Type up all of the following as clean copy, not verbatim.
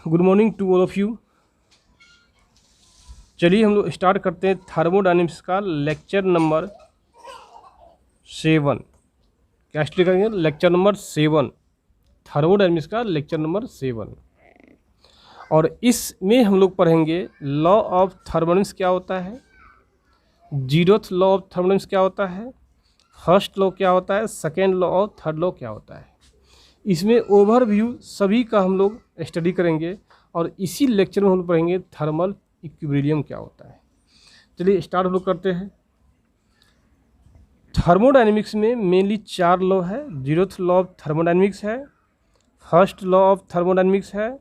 Good morning to all of you. चलिए हम लोग स्टार्ट करते हैं थर्मोडायनेमिक्स का लेक्चर नंबर 7। क्या स्टडी करेंगे? लेक्चर नंबर 7, थर्मोडायनेमिक्स का लेक्चर नंबर 7। और इसमें हम लोग पढ़ेंगे लॉ ऑफ थर्मोडायनेमिक्स क्या होता है, जीरोथ लॉ ऑफ थर्मोडायनेमिक्स क्या होता है, फर्स्ट लॉ क्या होता है, सेकेंड लॉ और थर्ड लॉ क्या होता है। इसमें ओवरव्यू सभी का हम लोग स्टडी करेंगे और इसी लेक्चर में हम लोग पढ़ेंगे थर्मल इक्विलिब्रियम क्या होता है। चलिए स्टार्ट हम लोग करते हैं। थर्मोडायनेमिक्स में मेनली 4 लॉ है। जीरोथ लॉ ऑफ थर्मोडायनेमिक्स है, फर्स्ट लॉ ऑफ थर्मोडायनेमिक्स है,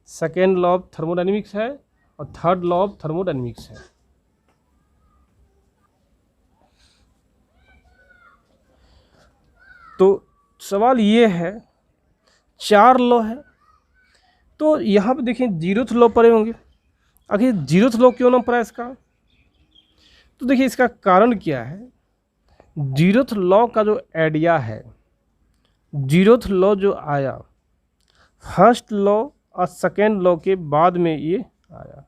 सेकेंड लॉ ऑफ थर्मोडायनेमिक्स है और थर्ड लॉ ऑफ थर्मोडायनेमिक्स है। तो सवाल ये है, 4 लॉ है तो यहाँ पे देखिए जीरोथ लॉ पढ़े होंगे। आखिर जीरोथ लॉ क्यों नाम पड़ा इसका? तो देखिए इसका कारण क्या है। जीरोथ लॉ का जो आइडिया है, जीरोथ लॉ जो आया फर्स्ट लॉ और सेकेंड लॉ के बाद में ये आया।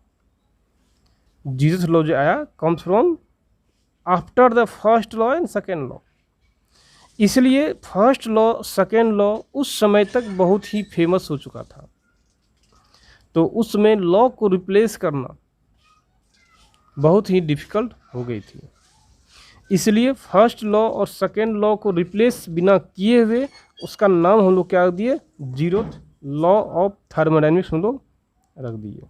जीरोथ लॉ जो आया comes from after the first law and second law. इसलिए फर्स्ट लॉ सेकेंड लॉ उस समय तक बहुत ही फेमस हो चुका था। तो उस समय लॉ को रिप्लेस करना बहुत ही डिफ़िकल्ट हो गई थी। इसलिए फर्स्ट लॉ और सेकेंड लॉ को रिप्लेस बिना किए हुए उसका नाम हम लोग क्या रख दिए, जीरोथ लॉ ऑफ थर्मोडायनेमिक्स हम लोग रख दिए।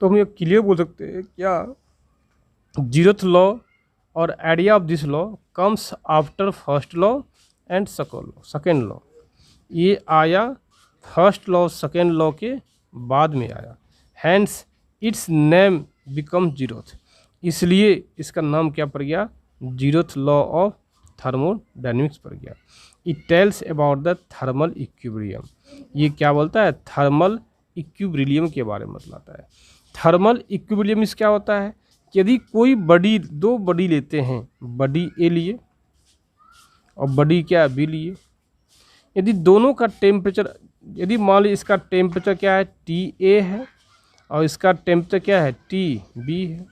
तो हम ये क्लियर बोल सकते हैं क्या, जीरोथ लॉ और idea of this law comes after first law and second law. ये आया फर्स्ट लॉ सेकेंड लॉ के बाद में आया। Hence its name become zeroth. इसलिए इसका नाम क्या पड़ गया, जीरोथ लॉ ऑफ थर्मोडायनेमिक्स पड़ गया। It tells about the thermal equilibrium. ये क्या बोलता है, थर्मल इक्विलिब्रियम के बारे में बतलाता है। थर्मल इक्विलिब्रियम क्या होता है, यदि कोई दो बॉडी लेते हैं, बॉडी ए लिए और बॉडी क्या बी लिए, यदि दोनों का टेम्परेचर, यदि मान लीजिए इसका टेम्परेचर क्या है TA है और इसका टेम्परेचर क्या है TB है।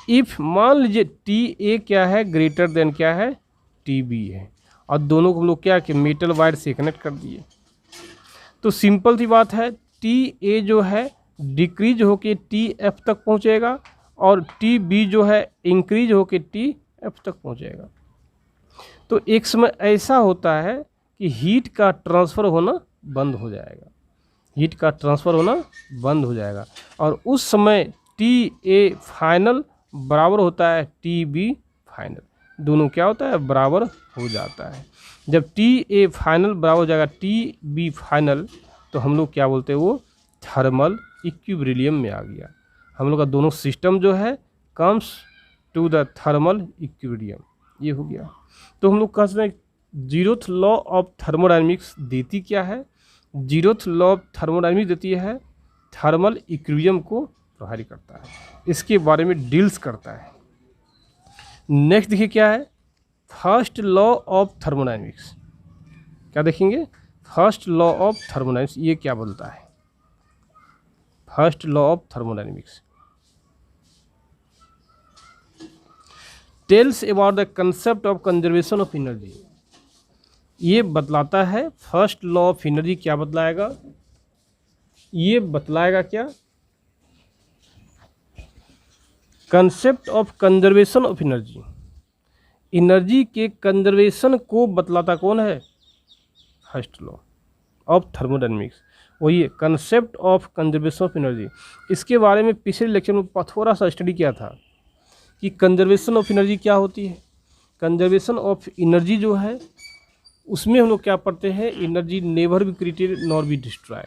इफ़ मान लीजिए TA क्या है ग्रेटर देन क्या है TB है और दोनों को हम लोग क्या कि मेटल वायर से कनेक्ट कर दिए, तो सिंपल सी बात है TA जो है डिक्रीज होके TF तक पहुंचेगा और TB जो है इंक्रीज होके TF तक पहुंचेगा। तो एक समय ऐसा होता है कि हीट का ट्रांसफ़र होना बंद हो जाएगा, हीट का ट्रांसफ़र होना बंद हो जाएगा और उस समय TA फाइनल बराबर होता है TB फाइनल। दोनों क्या होता है, बराबर हो जाता है। जब TA फाइनल बराबर हो जाएगा TB फाइनल तो हम लोग क्या बोलते हैं, वो थर्मल इक्विलिब्रियम में आ गया। हम लोग का दोनों सिस्टम जो है comes to the thermal equilibrium, ये हो गया। तो हम लोग कह सकते हैं जीरोथ लॉ ऑफ थर्मोडायनेमिक्स देती क्या है, जीरोथ लॉ ऑफ थर्मोडायनेमिक्स देती है थर्मल इक्विलिब्रियम को प्रभावित करता है, इसके बारे में डील्स करता है। नेक्स्ट देखिए क्या है, फर्स्ट लॉ ऑफ थर्मोडायनेमिक्स। क्या देखेंगे, फर्स्ट लॉ ऑफ थर्मोडायनेमिक्स ये क्या बोलता है। First law of thermodynamics tells about the concept of conservation of energy. ये बतलाता है फर्स्ट लॉ ऑफ एनर्जी क्या बतलाएगा, ये बतलाएगा क्या, concept of conservation of energy. Energy के कंजर्वेशन को बतलाता कौन है, फर्स्ट लॉ ऑफ थर्मोडायनेमिक्स, वही है concept of conservation of energy. इसके बारे में पिछले लेक्चर में थोड़ा सा स्टडी किया था कि कंजर्वेशन ऑफ एनर्जी क्या होती है। कंजर्वेशन ऑफ एनर्जी जो है उसमें हम लोग क्या पढ़ते हैं, energy never be created nor be destroy,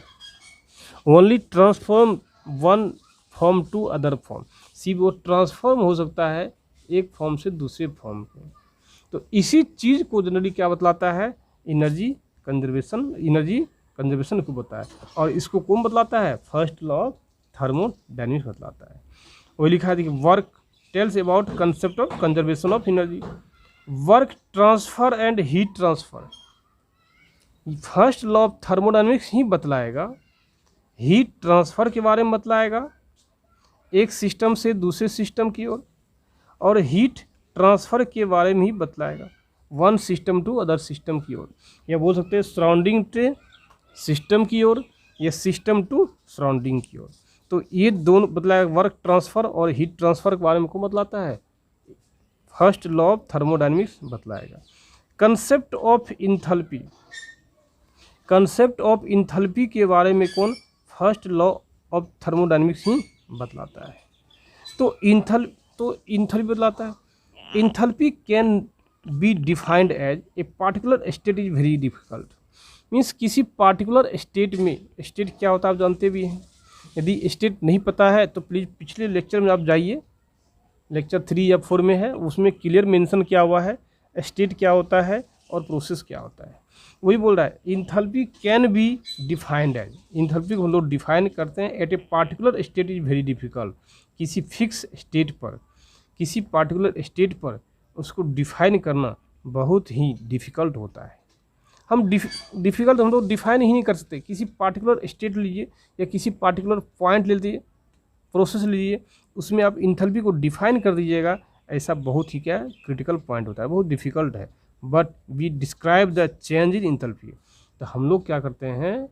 only transform one form to other form. सिर्फ वो ट्रांसफॉर्म हो सकता है एक फॉर्म से दूसरे फॉर्म में। तो इसी चीज़ को जनरली क्या बतलाता है, एनर्जी कंजर्वेशन को बताता है। और इसको कौन बतलाता है, फर्स्ट लॉ ऑफ थर्मोडायनेमिक्स बतलाता है। वही लिखा है देखिए, work tells about concept of conservation of energy, work transfer and heat transfer. First law of thermodynamics ही बतलाएगा हीट ट्रांसफ़र के बारे में बतलाएगा एक सिस्टम से दूसरे सिस्टम की ओर, और हीट ट्रांसफ़र के बारे में ही बतलाएगा one system to other system की ओर, या बोल सकते हैं सराउंडिंग से सिस्टम की ओर या सिस्टम टू सराउंडिंग की ओर। तो ये दोनों बतलाएगा, वर्क ट्रांसफ़र और हीट ट्रांसफ़र के बारे में कौन बतलाता है, फर्स्ट लॉ ऑफ थर्मोडायनेमिक्स बतलाएगा। Concept of enthalpy, concept of enthalpy के बारे में कौन, फर्स्ट लॉ ऑफ थर्मोडायनेमिक्स ही बतलाता है। तो इंथैल्पी बतलाता है। Enthalpy can be defined as a particular state is very difficult, means किसी पार्टिकुलर स्टेट में, स्टेट क्या होता है आप जानते भी हैं, यदि स्टेट नहीं पता है तो प्लीज़ पिछले लेक्चर में आप जाइए, लेक्चर 3 या 4 में है, उसमें क्लियर मेंशन किया हुआ है स्टेट क्या होता है और प्रोसेस क्या होता है। वही बोल रहा है enthalpy can be defined as, enthalpy को हम लोग डिफाइन करते हैं at a particular state is very difficult, किसी फिक्स स्टेट पर, किसी पार्टिकुलर स्टेट पर उसको डिफाइन करना बहुत ही डिफ़िकल्ट होता है। हम डिफ़िकल्ट हम लोग डिफाइन ही नहीं कर सकते। किसी पार्टिकुलर स्टेट लीजिए या किसी पार्टिकुलर पॉइंट ले लीजिए, प्रोसेस लीजिए, उसमें आप इंथैल्पी को डिफाइन कर दीजिएगा, ऐसा बहुत ही क्या क्रिटिकल पॉइंट होता है, बहुत डिफ़िकल्ट है। But we describe the change in enthalpy, तो हम लोग क्या करते हैं,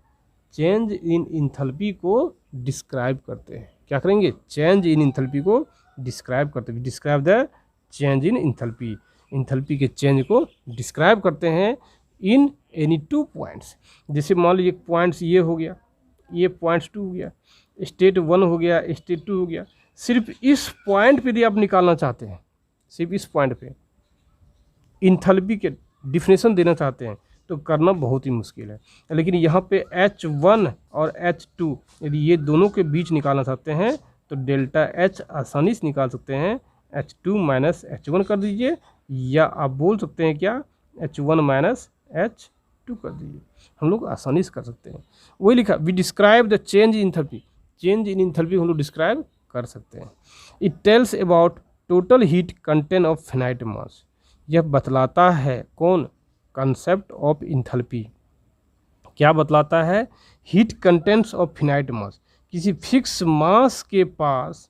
चेंज इन इंथैल्पी को डिस्क्राइब करते हैं। क्या करेंगे, चेंज इन इंथैल्पी को डिस्क्राइब करते हैं। Describe the change in enthalpy, enthalpy के चेंज को डिस्क्राइब करते हैं इन एनी 2 पॉइंट्स। जैसे मान लीजिए पॉइंट्स ये हो गया, ये पॉइंट्स 2 हो गया, स्टेट 1 हो गया, स्टेट 2 हो गया। सिर्फ इस पॉइंट पे यदि आप निकालना चाहते हैं, सिर्फ इस पॉइंट पे इंथैल्पी के डिफिनेशन देना चाहते हैं तो करना बहुत ही मुश्किल है। लेकिन यहाँ पे H1 और H2 यदि ये दोनों के बीच निकालना चाहते हैं तो डेल्टा H आसानी से निकाल सकते हैं, H2 माइनस H1 कर दीजिए, या आप बोल सकते हैं क्या, H1 माइनस H2 कर दीजिए, हम लोग आसानी से कर सकते हैं। वही लिखा, we describe the change in enthalpy, change in enthalpy हम लोग डिस्क्राइब कर सकते हैं। It tells about total heat content of finite mass, यह बतलाता है कौन, कंसेप्ट ऑफ इंथैल्पी। क्या बतलाता है, हीट कंटेंट्स ऑफ फिनाइट मास, किसी फिक्स मास के पास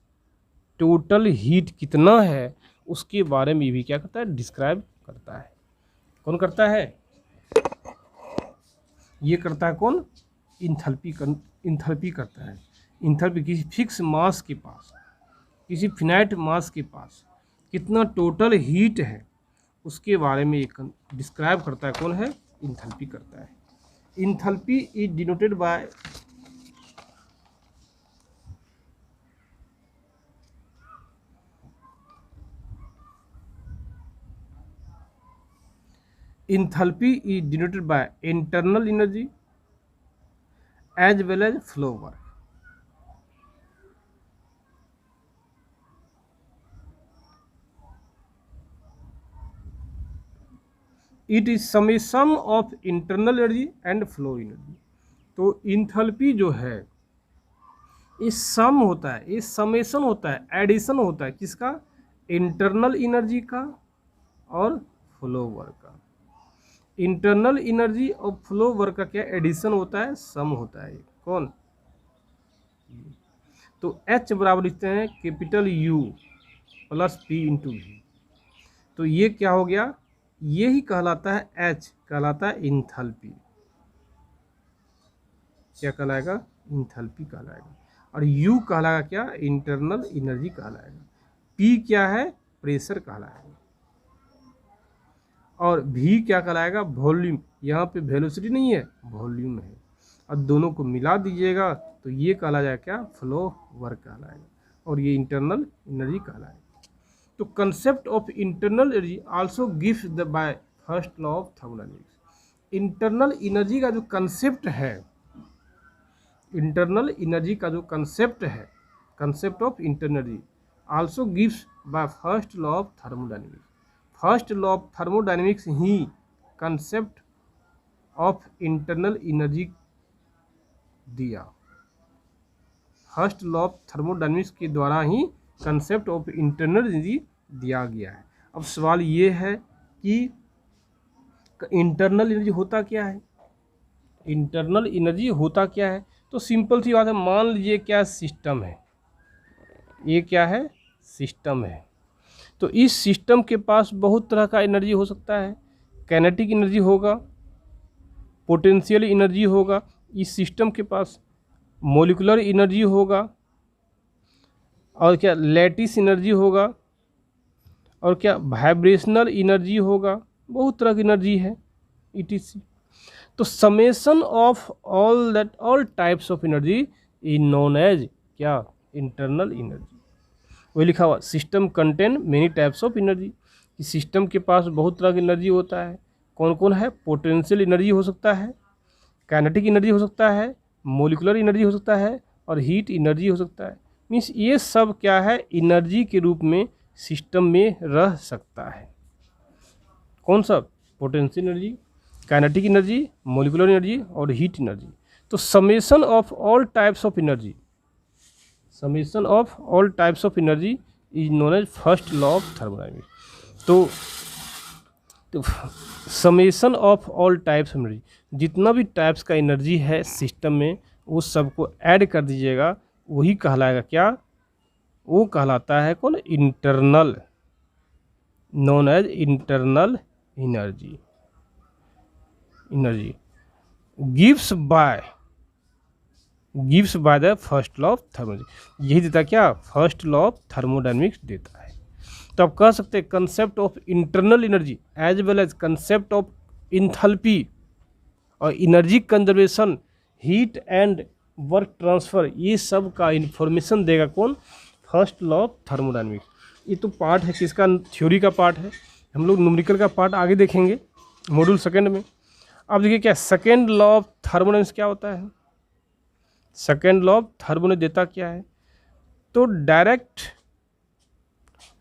टोटल हीट कितना है उसके बारे में भी क्या करता है, डिस्क्राइब करता है। कौन करता है, ये करता है कौन, इंथैल्पी, इंथैल्पी करता है। इंथैल्पी किसी फिक्स मास के पास, किसी फिनाइट मास के पास कितना टोटल हीट है उसके बारे में एक डिस्क्राइब करता है, कौन है, इंथैल्पी करता है। Enthalpy is denoted by enthalpy is denoted by internal energy as well as flow work. It is summation of internal energy and flow energy. तो इंथैल्पी जो है ये सम होता है, ये समेशन होता है, एडिशन होता है किसका, इंटरनल एनर्जी का और फ्लो वर्क का। इंटरनल एनर्जी और फ्लो वर्क का क्या एडिशन होता है, सम होता है। कौन, तो H बराबर लिखते हैं capital U plus P into V, तो ये क्या हो गया, ये ही कहलाता है, H कहलाता है इंथैल्पी। क्या कहलाएगा, इंथैल्पी कहलाएगा। और U कहलाएगा क्या, इंटरनल एनर्जी कहलाएगा। P क्या है, प्रेशर कहलाएगा। और V क्या कहलाएगा, वॉल्यूम, यहाँ पे वेलोसिटी नहीं है, वॉल्यूम है। और दोनों को मिला दीजिएगा तो ये कहला जाएगा क्या, फ्लो वर्क कहलाएगा, और ये इंटरनल एनर्जी कहलाएगा। तो concept of internal energy also gives the by first law of thermodynamics. Internal energy का जो कंसेप्ट है, इंटरनल एनर्जी का जो कंसेप्ट है, concept of internal energy also gives by first law of thermodynamics. First law of thermodynamics he concept of internal energy दिया। First law of thermodynamics के द्वारा ही concept of internal energy दिया गया है। अब सवाल ये है कि इंटरनल एनर्जी होता क्या है, इंटरनल एनर्जी होता क्या है, तो सिंपल सी बात है, मान लीजिए क्या सिस्टम है, ये क्या है, सिस्टम है। तो इस सिस्टम के पास बहुत तरह का एनर्जी हो सकता है, काइनेटिक एनर्जी होगा, पोटेंशियल एनर्जी होगा, इस सिस्टम के पास मॉलिक्यूलर एनर्जी होगा, और क्या लैटिस एनर्जी होगा, और क्या वाइब्रेशनल एनर्जी होगा, बहुत तरह की एनर्जी है etc। तो summation of all types of energy is known as क्या, इंटरनल एनर्जी। वही लिखा हुआ, system contain many types of energy, कि सिस्टम के पास बहुत तरह की एनर्जी होता है। कौन कौन है, पोटेंशियल एनर्जी हो सकता है, काइनेटिक एनर्जी हो सकता है, मोलिकुलर एनर्जी हो सकता है, और हीट एनर्जी हो सकता है। मीन्स ये सब क्या है, एनर्जी के रूप में सिस्टम में रह सकता है। कौन सा, potential energy, kinetic energy, molecular energy और हीट एनर्जी। तो summation of all types of energy, summation of all types of energy is known as first law of thermodynamics. तो summation of all types of energy, जितना भी types का energy है system में, वो सबको ऐड कर दीजिएगा, वही कहलाएगा क्या, वो कहलाता है कौन, internal, known as internal energy. Energy gives by the first law of thermodynamics, यही देता क्या, फर्स्ट लॉ ऑफ थर्मोडायनेमिक्स देता है। तो आप कह सकते हैं concept of internal energy as well as concept of enthalpy और energy conservation, heat and work transfer, ये सब का इंफॉर्मेशन देगा कौन, फर्स्ट लॉ ऑफ थर्मोडायनेमिक्स। ये तो पार्ट है किसका, थ्योरी का पार्ट है, हम लोग न्यूमेरिकल का पार्ट आगे देखेंगे मॉड्यूल सेकेंड में। अब देखिए क्या सेकेंड लॉ ऑफ थर्मोडायनेमिक्स क्या होता है, सेकेंड लॉ ऑफ थर्मोडायनेमिक्स देता क्या है, तो direct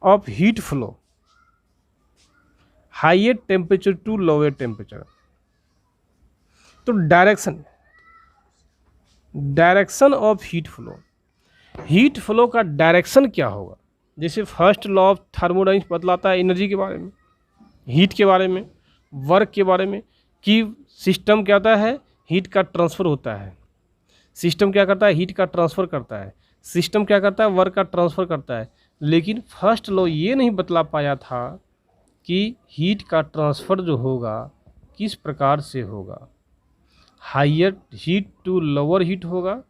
of heat flow higher temperature to lower temperature. तो डायरेक्शन ऑफ हीट फ्लो का डायरेक्शन क्या होगा, जैसे फर्स्ट लॉ ऑफ थर्मोडायनेमिक्स बतलाता है एनर्जी के बारे में, हीट के बारे में, वर्क के बारे में, कि सिस्टम क्या होता है, हीट का ट्रांसफ़र होता है, सिस्टम क्या करता है, हीट का ट्रांसफ़र करता है, सिस्टम क्या करता है, वर्क का ट्रांसफ़र करता है। लेकिन फर्स्ट लॉ ये नहीं बतला पाया था कि हीट का ट्रांसफ़र जो होगा किस प्रकार से होगा, higher heat to lower heat होगा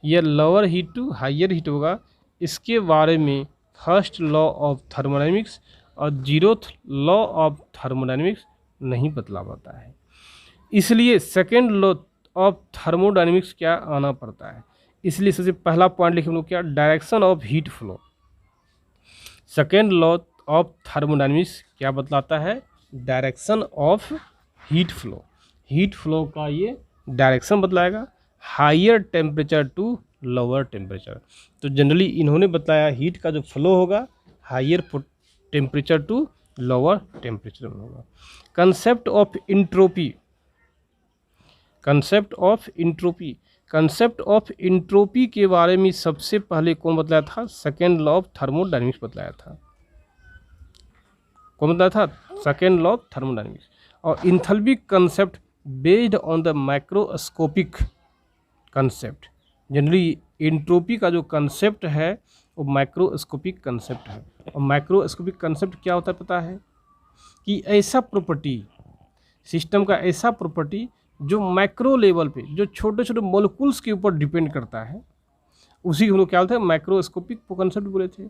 या lower heat to higher heat होगा। इसके बारे में फर्स्ट लॉ ऑफ थर्मोडायनेमिक्स और जीरोथ लॉ ऑफ थर्मोडायनेमिक्स नहीं बतला पाता है, इसलिए सेकेंड लॉ ऑफ थर्मोडायनेमिक्स क्या आना पड़ता है। इसलिए सबसे पहला पॉइंट लिखे हम लोग क्या, direction of heat flow. Second law of thermodynamics क्या बतलाता है, डायरेक्शन ऑफ हीट फ्लो का ये डायरेक्शन बतलाएगा, higher temperature to lower temperature. तो जनरली इन्होंने बताया हीट का जो फ्लो होगा higher temperature to lower temperature में होगा। कंसेप्ट ऑफ इंट्रोपी के बारे में सबसे पहले कौन बतलाया था, सेकेंड लॉ ऑफ थर्मोडायनेमिक्स बतलाया था। कौन बताया था, सेकेंड लॉ ऑफ थर्मोडायनेमिक्स। और enthalpy concept based on the microscopic concept. Generally entropy का जो कंसेप्ट है वो माइक्रोस्कोपिक कंसेप्ट है। और माइक्रोस्कोपिक कंसेप्ट क्या होता है पता है, कि ऐसा प्रॉपर्टी, सिस्टम का ऐसा प्रॉपर्टी जो माइक्रो लेवल पे, जो छोटे छोटे मॉलिक्यूल्स के ऊपर डिपेंड करता है, उसी हम लोग क्या बोलते हैं, माइक्रोस्कोपिक कंसेप्ट बोले थे।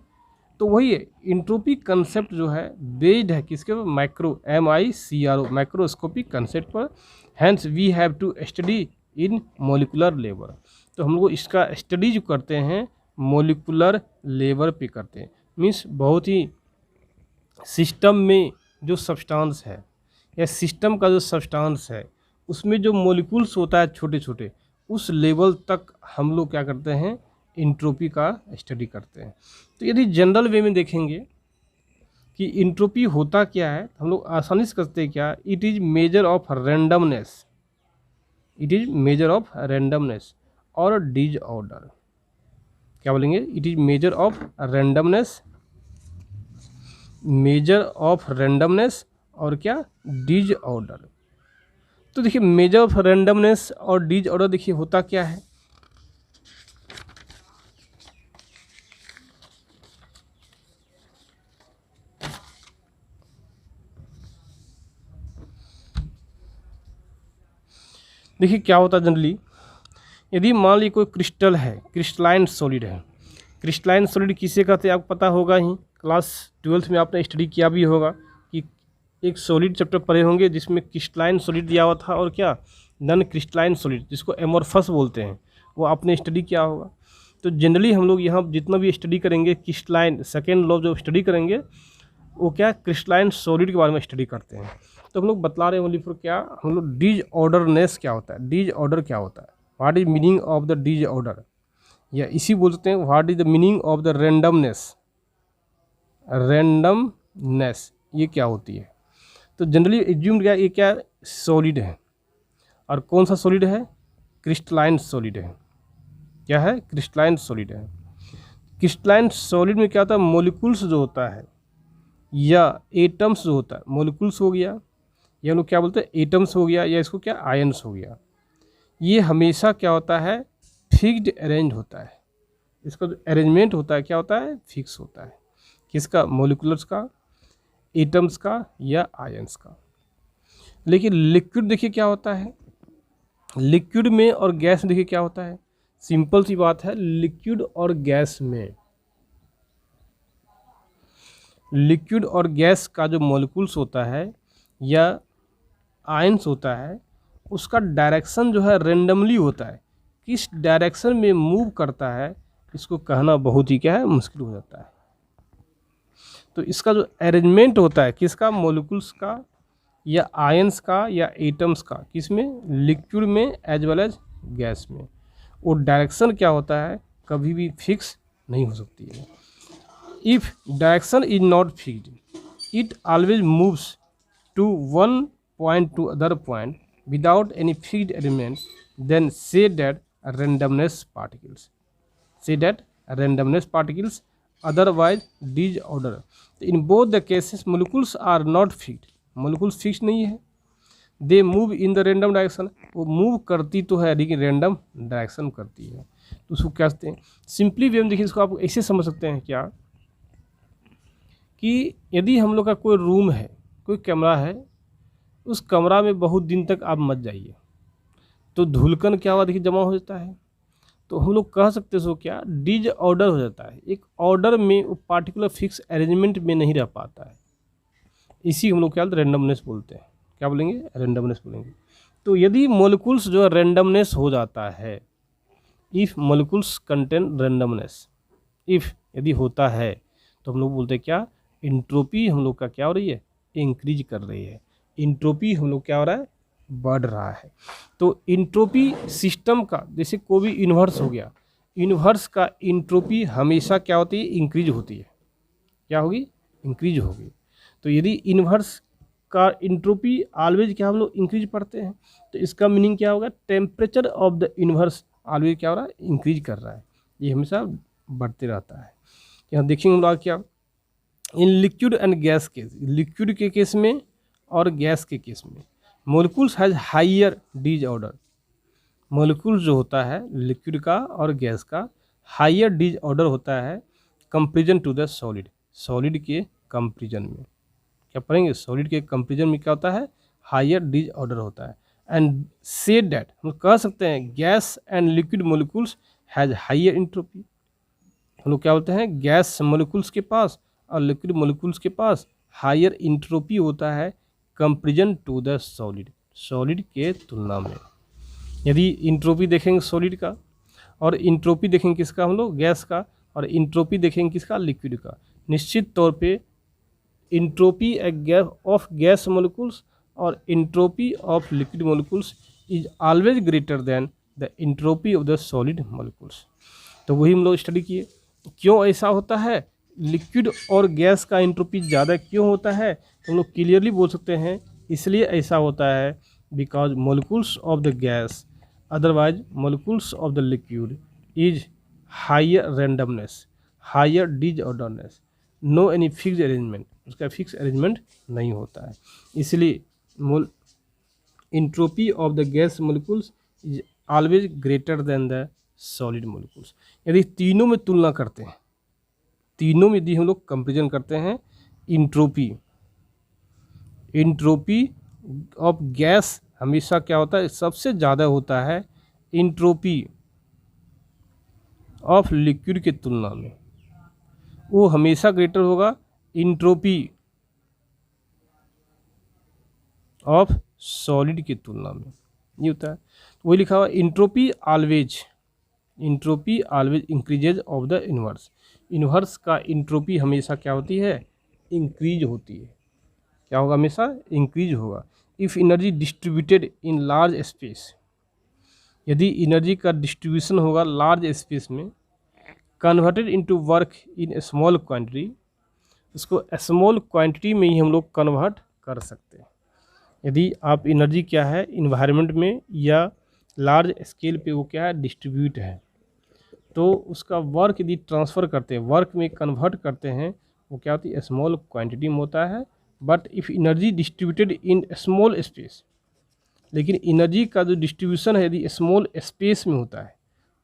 तो वही है इंट्रोपी कंसेप्ट जो है बेस्ड है किसके ऊपर, MICRO माइक्रोस्कोपिक कंसेप्ट पर। Hence we have to study in molecular level. तो हम लोग इसका स्टडी जो करते हैं मोलिकुलर लेवल पे करते हैं। मीन्स बहुत ही सिस्टम में जो सब्सटेंस है या सिस्टम का जो सब्सटेंस है उसमें जो मॉलिक्यूल्स होता है छोटे छोटे, उस लेवल तक हम लोग क्या करते हैं, इंट्रोपी का स्टडी करते हैं। तो यदि जनरल वे में देखेंगे कि इंट्रोपी होता क्या है, हम लोग आसानी से करते हैं क्या, it is measure of randomness, और डिसऑर्डर। क्या बोलेंगे, it is measure of randomness और क्या, डिसऑर्डर। तो देखिए मेजर ऑफ रैंडमनेस और डिसऑर्डर देखिए होता क्या है, देखिए क्या होता है जनरली, यदि मान लीजिए कोई क्रिस्टल है, क्रिस्टलाइन सॉलिड है। क्रिस्टलाइन सॉलिड किसे कहते हैं आपको पता होगा ही, क्लास 12th में आपने स्टडी किया भी होगा कि एक सॉलिड चैप्टर पढ़े होंगे जिसमें क्रिस्टलाइन सॉलिड दिया हुआ था और क्या नॉन क्रिस्टलाइन सॉलिड जिसको एमोरफस बोलते हैं, वो आपने स्टडी किया होगा। तो जनरली हम लोग यहाँ जितना भी स्टडी करेंगे क्रिस्टलाइन, सेकेंड लॉ जो स्टडी करेंगे वो क्या क्रिस्टलाइन सॉलिड के बारे में स्टडी करते हैं। तो हम लोग बतला रहे हैं ओनली फॉर क्या, हम लोग डिसऑर्डरनेस क्या होता है, डिसऑर्डर क्या होता है, what is meaning of the disorder, या इसी बोल सकते हैं what is the meaning of the randomness. Randomness ये क्या होती है। तो जनरली एज्यूम किया ये क्या सॉलिड है, और कौन सा सॉलिड है, क्रिस्टलाइन सॉलिड है। क्या है, क्रिस्टलाइन सॉलिड है। क्रिस्टलाइन सॉलिड में क्या होता है, मोलिकुल्स जो होता है या एटम्स जो होता है, मोलिकुल्स हो गया या लोग क्या बोलते हैं एटम्स हो गया, या इसको क्या आयन्स हो गया, ये हमेशा क्या होता है फिक्स्ड अरेंज होता है। इसका जो अरेंजमेंट होता है क्या होता है, फिक्स होता है। किसका, मोलिकुलर्स का, एटम्स का या आयन्स का। लेकिन लिक्विड देखिए क्या होता है, लिक्विड में और गैस में देखिए क्या होता है, सिंपल सी बात है, लिक्विड और गैस में, लिक्विड और गैस का जो मॉलिक्यूल्स होता है या आयंस होता है उसका डायरेक्शन जो है रेंडमली होता है। किस डायरेक्शन में मूव करता है इसको कहना बहुत ही क्या है, मुश्किल हो जाता है। तो इसका जो अरेंजमेंट होता है किसका, मॉलिक्यूल्स का या आयंस का या एटम्स का, किसमें, लिक्विड में एज वेल एज गैस में, वो डायरेक्शन क्या होता है कभी भी फिक्स नहीं हो सकती है। If direction is not fixed it always moves to one point to other point without any fixed element, then say that randomness particles, say that randomness particles, otherwise disorder। in both the cases molecules are not fixed, molecules fixed नहीं है, they move in the random direction, वो move करती तो है लेकिन random direction करती है। तो उसको क्या कहते हैं, सिंपली वे में देखिए इसको आप ऐसे समझ सकते हैं क्या, कि यदि हम लोग का कोई रूम है, कोई कमरा है, उस कमरा में बहुत दिन तक आप मत जाइए तो धूलकन क्या हुआ देखिए जमा हो जाता है। तो हम लोग कह सकते हैं सो क्या, डिसऑर्डर हो जाता है, एक ऑर्डर में वो पार्टिकुलर फिक्स अरेंजमेंट में नहीं रह पाता है। इसी हम लोग क्या रैंडमनेस बोलते हैं, क्या बोलेंगे, रैंडमनेस बोलेंगे। तो यदि मॉलिक्यूल्स जो है रैंडमनेस हो जाता है, if molecules contain randomness, if यदि होता है तो हम लोग बोलते हैं क्या, इंट्रोपी हम लोग का क्या हो रही है, इंक्रीज कर रही है। इंट्रोपी हम लोग क्या हो रहा है, बढ़ रहा है। तो इंट्रोपी सिस्टम का, जैसे कोई भी यूनिवर्स हो गया, यूनिवर्स का इंट्रोपी हमेशा क्या होती है, इंक्रीज होती है। क्या होगी, इंक्रीज होगी। तो यदि यूनिवर्स का इंट्रोपी ऑलवेज क्या हम लोग इंक्रीज पढ़ते हैं, तो इसका मीनिंग क्या होगा, temperature of the universe always क्या हो रहा है, इंक्रीज कर रहा है, ये हमेशा बढ़ते रहता है। यहाँ देखेंगे हम लोग क्या, in liquid and gas case, liquid के केस में और गैस के केस में molecules has higher disorder, molecules जो होता है लिक्विड का और गैस का हाइयर डिसऑर्डर होता है comparison to the solid, solid के कंपेरिजन में। क्या पढ़ेंगे, सॉलिड के कंपेरिजन में क्या होता है, हाइयर डिसऑर्डर होता है। एंड से दैट हम कह सकते हैं gas and liquid molecules has higher entropy, हम लोग क्या बोलते हैं, गैस मोलिक्यूल्स के पास और लिक्विड मोलिक्यूल्स के पास हाइयर इंट्रोपी होता है comparison to the solid, solid के तुलना में। यदि इंट्रोपी देखेंगे सॉलिड का और इंट्रोपी देखेंगे किसका, हम लोग गैस का, और इंट्रोपी देखेंगे किसका, लिक्विड का, निश्चित तौर पे इंट्रोपी ऑफ गैस मोलिक्यूल्स और entropy of liquid molecules is always greater than the entropy of the solid molecules. तो वही हम लोग स्टडी किए, क्यों ऐसा होता है, लिक्विड और गैस का इंट्रोपी ज़्यादा क्यों होता है, तो हम लोग क्लियरली बोल सकते हैं इसलिए ऐसा होता है because molecules of the gas otherwise molecules of the liquid is higher randomness, higher disorderness, no any fix arrangement, उसका फिक्स अरेंजमेंट नहीं होता है। इसलिए entropy of the gas molecules is always greater than the solid molecules. यदि तीनों में तुलना करते हैं, तीनों में यदि हम लोग कंपेरिजन करते हैं, इंट्रोपी ऑफ गैस हमेशा क्या होता है, सबसे ज़्यादा होता है इंट्रोपी ऑफ लिक्विड की तुलना में, वो हमेशा ग्रेटर होगा इंट्रोपी ऑफ सॉलिड की तुलना में, ये होता है। तो वही लिखा हुआ entropy always increases of the inverse. Inverse का इंट्रोपी हमेशा क्या होती है, इंक्रीज होती है। क्या होगा, हमेशा इंक्रीज होगा। If energy distributed in large space, यदि एनर्जी का डिस्ट्रीब्यूशन होगा लार्ज स्पेस में, converted into work in small quantity, इसको स्मॉल क्वांटिटी में ही हम लोग कन्वर्ट कर सकते हैं। यदि आप एनर्जी क्या है इन्वायरमेंट में या लार्ज स्केल पे वो क्या है डिस्ट्रीब्यूट है, तो उसका वर्क यदि ट्रांसफ़र करते हैं, वर्क में कन्वर्ट करते हैं, वो क्या होती है स्मॉल क्वांटिटी में होता है। But if energy distributed in small space, लेकिन एनर्जी का जो डिस्ट्रीब्यूशन है यदि स्मॉल स्पेस में होता है,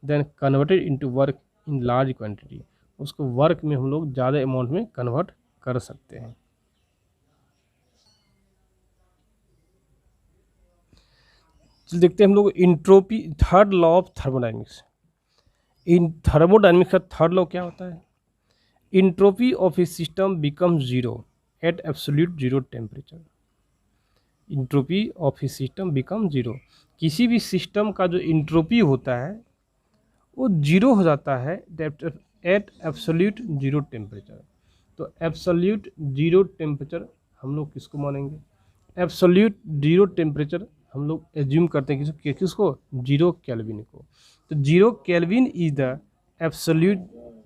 then converted into work in large quantity, उसको वर्क में हम लोग ज़्यादा अमाउंट में कन्वर्ट कर सकते हैं। चलिए देखते हैं हम लोग entropy, third law of thermodynamics. In thermodynamics का थर्ड लॉ क्या होता है, entropy of a system become zero at absolute zero temperature. Entropy of a system become zero, किसी भी सिस्टम का जो इंट्रोपी होता है वो जीरो हो जाता है एट एब्सोल्यूट जीरो टेम्परेचर। तो एब्सोल्यूट जीरो टेम्परेचर हम लोग किसको मानेंगे, एब्सोल्यूट जीरो टेम्परेचर हम लोग एज्यूम करते हैं किसको, जीरो केल्विन को। तो zero kelvin is the absolute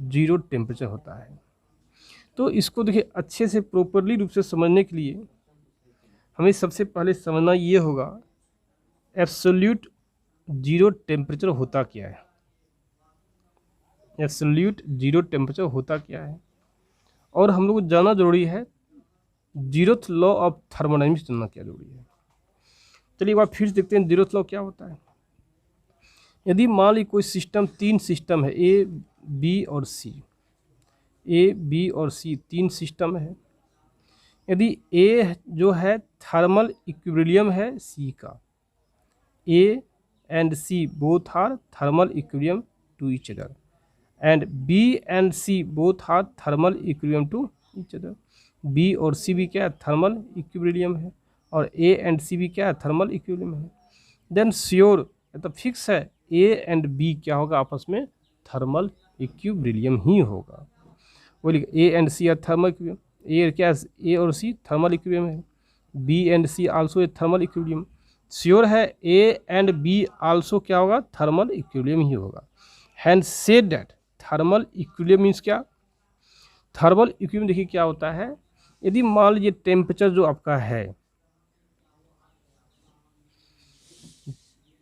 zero temperature होता है। तो इसको देखिए अच्छे से प्रॉपरली रूप से समझने के लिए हमें सबसे पहले समझना ये होगा एब्सोल्यूट जीरो टेम्परेचर होता क्या है, एब्सोल्यूट जीरो टेम्परेचर होता क्या है, और हम लोग को जानना जरूरी है जीरोथ लॉ ऑफ थर्मोडायनामिक्स जानना क्या जरूरी है। चलिए एक बार फिर से देखते हैं जीरोथ लॉ क्या होता है। यदि मान ली कोई सिस्टम, तीन सिस्टम है ए बी और सी, ए बी और सी तीन सिस्टम है। यदि ए जो है थर्मल इक्विलिब्रियम है सी का, A and C both are thermal equilibrium to each other, and B and C both are thermal equilibrium to each other. B और सी भी क्या है थर्मल इक्विलिब्रियम है, और ए एंड सी भी क्या है थर्मल इक्विलिब्रियम है। देन श्योर तो फिक्स है ए एंड बी क्या होगा आपस में थर्मल इक्विलिब्रियम ही होगा। वो लिख A and C are thermal equilibrium, A क्या ए और सी थर्मल इक्विलिब्रियम है, B and C also a thermal equilibrium. Sure है ए एंड बी आल्सो क्या होगा थर्मल इक्विलिब्रियम ही होगा। Hence said that thermal equilibrium means क्या, thermal equilibrium देखिए क्या होता है, यदि मान लीजिए टेम्परेचर जो आपका है,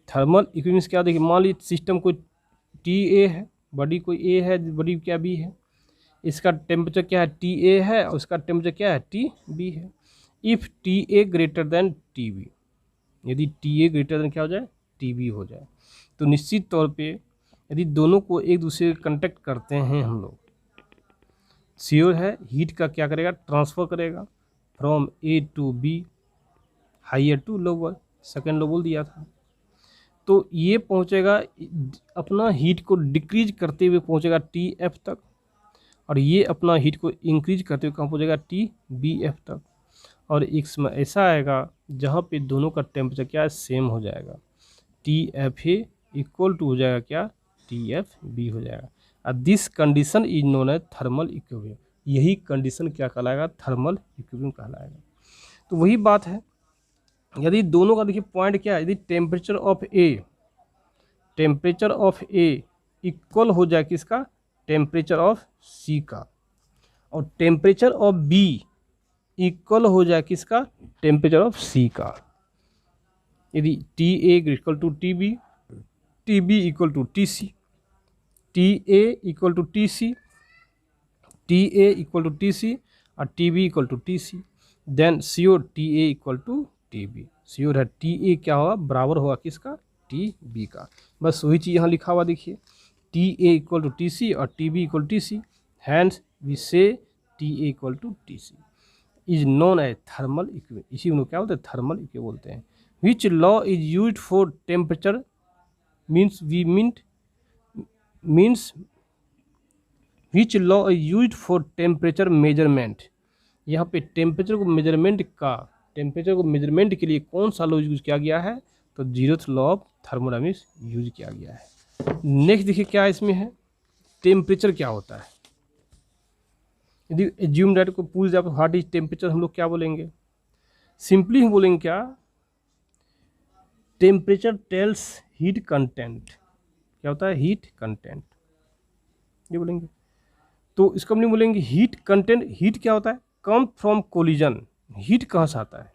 थर्मल इक्विलिब्रियम क्या देखिए मान लीजिए सिस्टम कोई टी ए है, बॉडी कोई ए है, बॉडी क्या बी है, इसका टेम्परेचर क्या है टी ए है और इसका टेम्परेचर क्या है टी बी है। If T A greater than T B, यदि टी ए ग्रेटर देन क्या हो जाए टी बी हो जाए, तो निश्चित तौर पे यदि दोनों को एक दूसरे से कंटेक्ट करते हैं हम लोग, श्योर है हीट का क्या करेगा ट्रांसफ़र करेगा from A to B, higher to lower, second law बोल दिया था। तो ये पहुंचेगा अपना हीट को डिक्रीज करते हुए पहुंचेगा टी एफ तक, और ये अपना हीट को इंक्रीज करते हुए कहाँ पहुंचेगा टी बी एफ तक। और एक समय ऐसा आएगा जहाँ पे दोनों का टेम्परेचर क्या सेम हो जाएगा, T F A equal to हो जाएगा क्या टी एफ बी हो जाएगा। और this condition is known as thermal equilibrium, यही कंडीशन क्या कहलाएगा थर्मल इक्विलिब्रियम कहलाएगा। तो वही बात है, यदि दोनों का देखिए पॉइंट क्या है, यदि टेम्परेचर ऑफ ए इक्वल हो जाए किसका टेम्परेचर ऑफ सी का, और टेम्परेचर ऑफ बी इक्वल हो जाए किसका टेम्परेचर ऑफ सी का, यदि T A equal to T B equal to T C, T A equal to T C, T A equal to T C और T B equal to T C, then sure T A equal to T B, sure है T A क्या होगा बराबर होगा किसका T B का। बस वही चीज़ यहाँ लिखा हुआ देखिए, T A equal to T C और T B equal T C, hence we say T A equal to T C is known as thermal equilibrium, इसी को क्या बोलते हैं थर्मल इक्विलिब्रियम बोलते हैं। Which law is used for temperature means which law is used for temperature measurement. यहाँ पे temperature को मेजरमेंट के लिए कौन सा लॉ यूज किया गया है, तो zeroth law of thermodynamics use किया गया है। नेक्स्ट देखिए क्या इसमें है, टेम्परेचर क्या होता है। यदि एज्यूम दैट को पूछ जाए व्हाट इज टेम्परेचर, हम लोग क्या बोलेंगे, सिंपली हम बोलेंगे क्या, टेम्परेचर टेल्स हीट कंटेंट। क्या होता है, हीट कंटेंट, ये बोलेंगे। तो इसको हम नहीं बोलेंगे हीट कंटेंट। हीट क्या होता है, कम फ्रॉम कोलिजन। हीट कहाँ से आता है,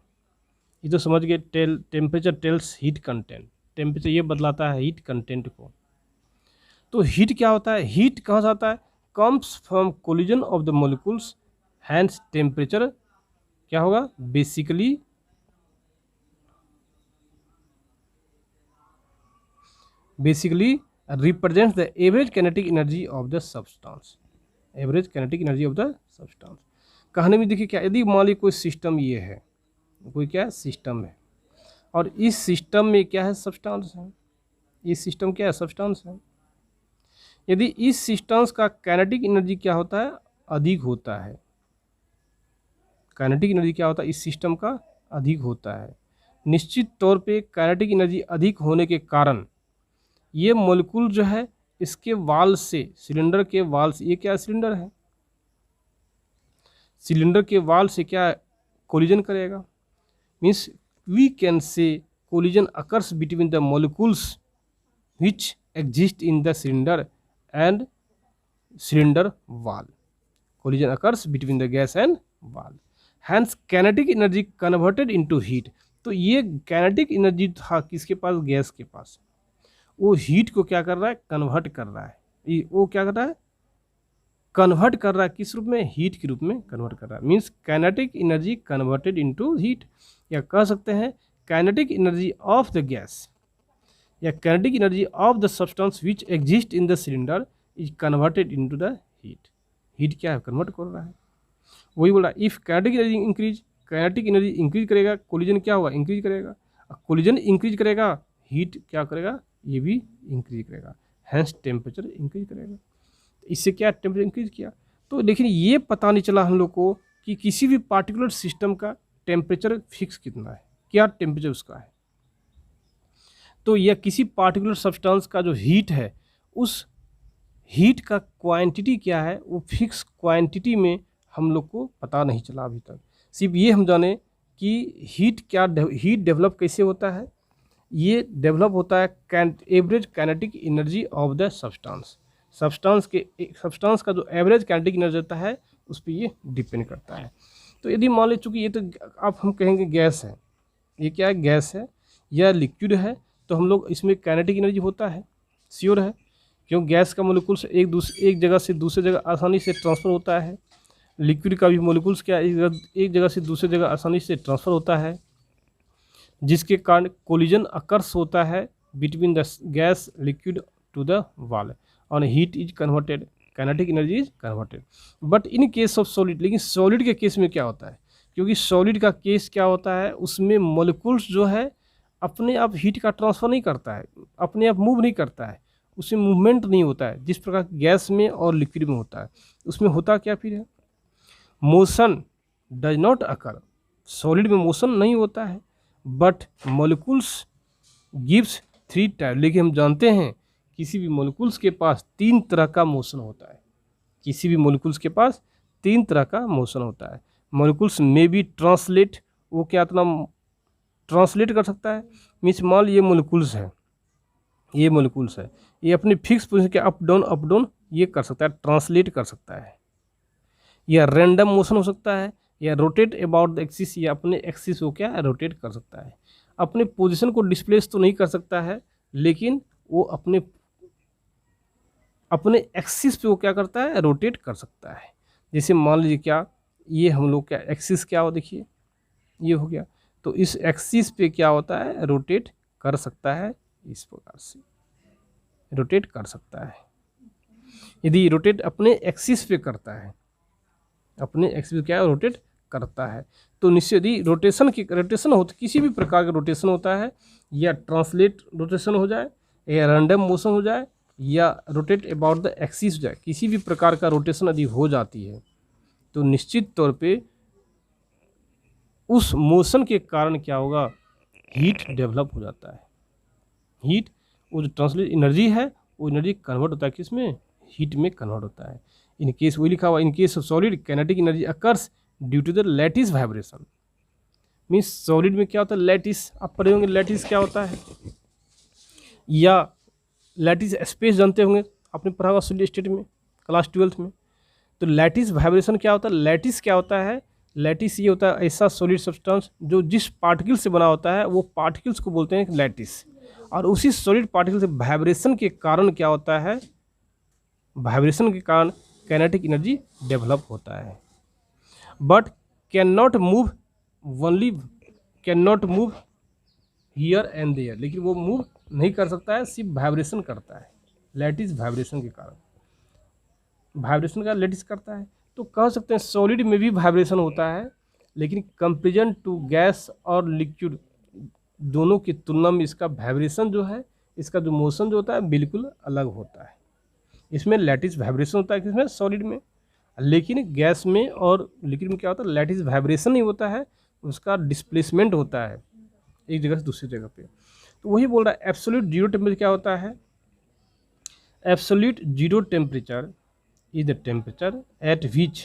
ये तो समझ गए। Temperature tells heat content, temperature ये बतलाता है हीट कंटेंट को। तो हीट क्या होता है, हीट कहाँ से आता है, comes from collision of the molecules, hence temperature क्या होगा, basically represents the average kinetic energy of the substance. Average kinetic energy of the substance. कहने में देखिए क्या, यदि मान लीजिए कोई सिस्टम ये है, कोई क्या सिस्टम है, और इस सिस्टम में क्या है, सब्सटेंस है। इस सिस्टम क्या है, सब्सटेंस है। यदि इस सिस्टम्स का काइनेटिक एनर्जी क्या होता है, अधिक होता है। काइनेटिक एनर्जी क्या होता है, इस सिस्टम का अधिक होता है। निश्चित तौर पे काइनेटिक एनर्जी अधिक होने के कारण ये मॉलिक्यूल जो है इसके वाल से, सिलेंडर के वाल से, ये क्या सिलेंडर है, सिलेंडर के वाल से क्या कोलिजन करेगा। Means we can say collision occurs between the molecules which exist in the cylinder and cylinder wall. Collision occurs between the gas and wall. Hence kinetic energy converted into heat. तो ये kinetic energy था किसके पास, gas के पास, वो heat को क्या कर रहा है, कन्वर्ट कर रहा है। वो क्या कर रहा है, कन्वर्ट कर रहा है, किस रूप में, हीट के रूप में कन्वर्ट कर रहा है। Means kinetic energy converted into heat, या कह सकते हैं kinetic energy of the gas या kinetic energy of the substance which exist in the cylinder is converted into the heat. Heat क्या है, कन्वर्ट कर रहा है। वही बोला, if kinetic energy increase, kinetic energy increase करेगा, कोलिजन क्या होगा, इंक्रीज करेगा। कोलिजन इंक्रीज करेगा, हीट क्या करेगा, ये भी इंक्रीज करेगा, हैंस टेम्परेचर इंक्रीज करेगा। इससे क्या टेम्परेचर इंक्रीज किया। तो लेकिन ये पता नहीं चला हम लोग को कि किसी भी पार्टिकुलर सिस्टम का टेम्परेचर फिक्स कितना है, क्या टेम्परेचर उसका है। तो यह किसी पार्टिकुलर सब्सटेंस का जो हीट है, उस हीट का क्वांटिटी क्या है, वो फिक्स क्वांटिटी में हम लोग को पता नहीं चला अभी तक। सिर्फ ये हम जाने कि हीट हीट डेवलप कैसे होता है। ये डेवलप होता है average kinetic energy of the substance. Substance का जो एवरेज काइनेटिक एनर्जी होता है उस पर ये डिपेंड करता है। तो यदि मान लीजिए चूँकि ये तो आप हम कहेंगे गैस है, ये क्या है, गैस है या लिक्विड है, तो हम लोग इसमें काइनेटिक एनर्जी होता है, श्योर है, क्यों गैस का मोलिकुल्स एक जगह से दूसरी जगह आसानी से ट्रांसफ़र होता है। लिक्विड का भी मोलिकुल्स क्या एक जगह से दूसरी जगह आसानी से ट्रांसफ़र होता है, जिसके कारण कोलिजन अकर्स होता है between the gas liquid to the wall और heat is converted, kinetic energy is converted. But in case of solid, लेकिन सॉलिड के केस में क्या होता है, क्योंकि सॉलिड का केस क्या होता है, उसमें मोलिकुल्स जो है अपने आप हीट का ट्रांसफ़र नहीं करता है, अपने आप मूव नहीं करता है, उसमें मूवमेंट नहीं होता है, जिस प्रकार गैस में और लिक्विड में होता है। उसमें होता क्या फिर है, motion does not occur. Solid में मोशन नहीं होता है, बट मोलिकुल्स गिव्स 3 टाइप। लेकिन हम जानते हैं किसी भी मोलिकुल्स के पास 3 तरह का मोशन होता है, किसी भी मोलिकुल्स के पास 3 तरह का मोशन होता है। मोलिकुल्स में बी ट्रांसलेट, वो क्या इतना ट्रांसलेट कर सकता है। मीन्स मान लीजिए मोलिकुल्स है, ये मोलिकुल्स है, ये अपने फिक्स पोजीशन के अप डाउन ये कर सकता है, ट्रांसलेट कर सकता है, या रैंडम मोशन हो सकता है, या रोटेट अबाउट द एक्सिस, या अपने एक्सिस को क्या रोटेट कर सकता है। अपने पोजीशन को डिस्प्लेस तो नहीं कर सकता है, लेकिन वो अपने एक्सिस पे वो क्या करता है, रोटेट कर सकता है। जैसे मान लीजिए क्या, ये हम लोग क्या एक्सिस क्या हो, देखिए ये हो गया, तो इस एक्सिस पे क्या होता है, रोटेट कर सकता है, इस प्रकार से रोटेट कर सकता है। यदि रोटेट अपने एक्सिस पे करता है, अपने एक्सिस पे क्या रोटेट करता है, तो निश्चित ही रोटेशन हो, किसी भी प्रकार का रोटेशन होता है, या ट्रांसलेट रोटेशन हो जाए, या रैंडम मोशन हो जाए, या रोटेट अबाउट द एक्सिस हो जाए, किसी भी प्रकार का रोटेशन यदि हो जाती है तो निश्चित तौर पे उस मोशन के कारण क्या होगा, हीट डेवलप हो जाता है। हीट, वो जो ट्रांसलेट एनर्जी है वो एनर्जी कन्वर्ट होता है किसमें, हीट में कन्वर्ट होता है। इन केस वही लिखा हुआ, in case of solid kinetic energy occurs due to the lattice vibration. Means solid में क्या होता है, लैटिस, आप पढ़े होंगे लैटिस क्या होता है, या लैटिस स्पेस जानते होंगे, आपने पढ़ा होगा सॉलिड स्टेट में क्लास 12th में। तो लैटिस वाइब्रेशन क्या होता है, लैटिस क्या होता है, लैटिस ये होता है ऐसा सॉलिड सब्सटेंस जो जिस पार्टिकल से बना होता है वो पार्टिकल्स को बोलते हैं लैटिस, और उसी सॉलिड पार्टिकल से वाइब्रेशन के कारण क्या होता है, वाइब्रेशन के कारण काइनेटिक एनर्जी डेवलप होता है। But can not move, only can not move here and there, लेकिन वो मूव नहीं कर सकता है, सिर्फ वाइब्रेशन करता है, लैटिस वाइब्रेशन के कारण, वाइब्रेशन का लैटिस करता है। तो कह सकते हैं सॉलिड में भी वाइब्रेशन होता है, लेकिन कंपेरिजन टू गैस और लिक्विड दोनों की तुलना में इसका वाइब्रेशन जो है, इसका जो मोशन जो होता है बिल्कुल अलग होता है। इसमें लैटिस वाइब्रेशन होता है किसमें, सॉलिड में, लेकिन गैस में और लिक्विड में क्या होता है, लैटिस वाइब्रेशन नहीं होता है, उसका डिस्प्लेसमेंट होता है एक जगह से दूसरी जगह पे। तो वही बोल रहा है एब्सोल्यूट जीरो टेम्परेचर क्या होता है, absolute zero temperature is the temperature at which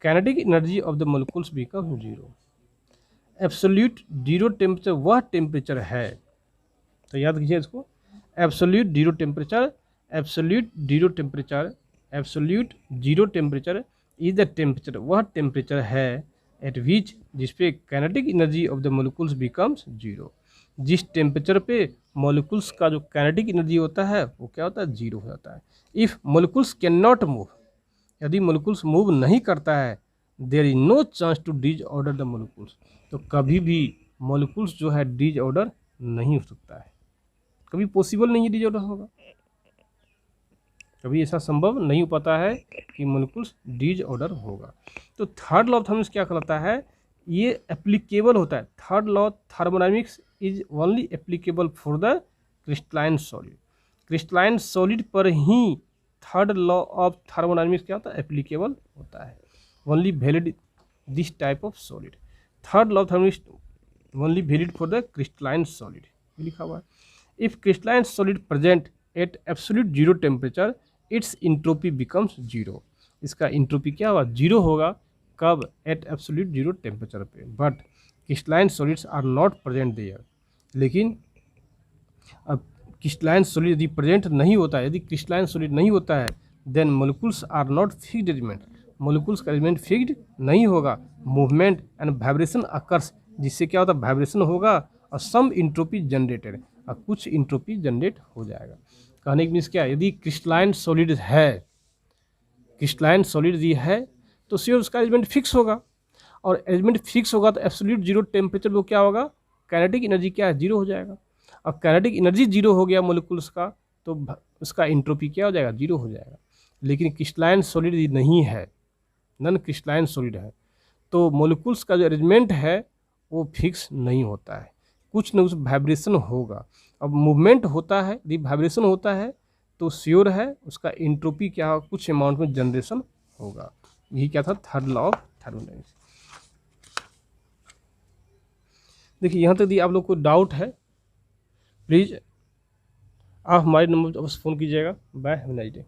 kinetic energy of the molecules become zero. Absolute zero temperature वह टेम्परेचर है, तो याद कीजिए इसको, absolute zero temperature, absolute zero temperature, absolute zero temperature is the temperature वह temperature है eight विच जिसपे kinetic energy of the molecules becomes zero, जिस टेम्परेचर पे मोलिक्यूल्स का जो काइनेटिक एनर्जी होता है वो क्या होता है, जीरो हो जाता है। If molecules can not move, यदि मोलिक्यूल्स मूव नहीं करता है, there is no chance to disorder the molecules, तो कभी भी मोलिक्यूल्स जो है डिज ऑर्डर नहीं हो सकता है, कभी पॉसिबल नहीं है डिज ऑर्डर होगा, कभी ऐसा संभव नहीं हो पाता है कि मोलिक्यूल्स डिज ऑर्डर होगा। तो थर्ड लॉ ऑफ थर्मोडायनेमिक्स क्या कहलाता है, ये एप्लीकेबल होता है, third law thermodynamics is only applicable for the crystalline solid, crystalline solid पर ही थर्ड लॉ ऑफ थर्मोडायनेमिक्स क्या होता है, एप्लीकेबल होता है, only valid this type of solid. Third law of thermodynamics only valid for the crystalline solid, लिखा हुआ है। If crystalline solid present at absolute zero temperature it's entropy becomes zero, इसका entropy क्या होगा, जीरो होगा, कब, एट एब्सोल्यूट जीरो टेम्परेचर पे। But crystalline solids are not present there, लेकिन अब क्रिस्टलाइन सॉलिड यदि प्रेजेंट नहीं होता है, यदि क्रिस्टलाइन सॉलिड नहीं होता है, then molecules are not fixed element, molecules का एलिमेंट फिक्स्ड नहीं होगा, मूवमेंट एंड वाइब्रेशन अकर्स, जिससे क्या होता है, वाइब्रेशन होगा और सम इंट्रोपी जनरेटेड, और कुछ इंट्रोपी जनरेट हो जाएगा। कहने की मीन्स क्या है, यदि क्रिस्टलाइन सॉलिड है, क्रिस्टलाइन सॉलिड यदि है तो श्योर उसका एलिमेंट फिक्स होगा, और एलिमेंट फिक्स होगा तो एब्सोल्यूट जीरो टेम्परेचर पे क्या होगा, काइनेटिक एनर्जी क्या है, जीरो हो जाएगा। अब काइनेटिक एनर्जी जीरो हो गया मोलिक्यूल्स का, तो उसका इंट्रोपी क्या हो जाएगा, जीरो हो जाएगा। लेकिन क्रिस्टलाइन सॉलिड यदि नहीं है, नॉन क्रिस्टलाइन सॉलिड है, तो मोलिक्यूल्स का जो अरेंजमेंट है वो फिक्स नहीं होता है, कुछ न कुछ वाइब्रेशन होगा। अब मूवमेंट होता है, यदि वाइब्रेशन होता है तो श्योर है उसका इंट्रोपी क्या होगा, कुछ अमाउंट में जनरेशन होगा। यही क्या था, थर्ड लॉ ऑफ थर्मोडायनेमिक्स। देखिए यहाँ तक यदि आप लोग को डाउट है, प्लीज़ आप हमारे नंबर पर बस फ़ोन कीजिएगा। Bye, have a nice day.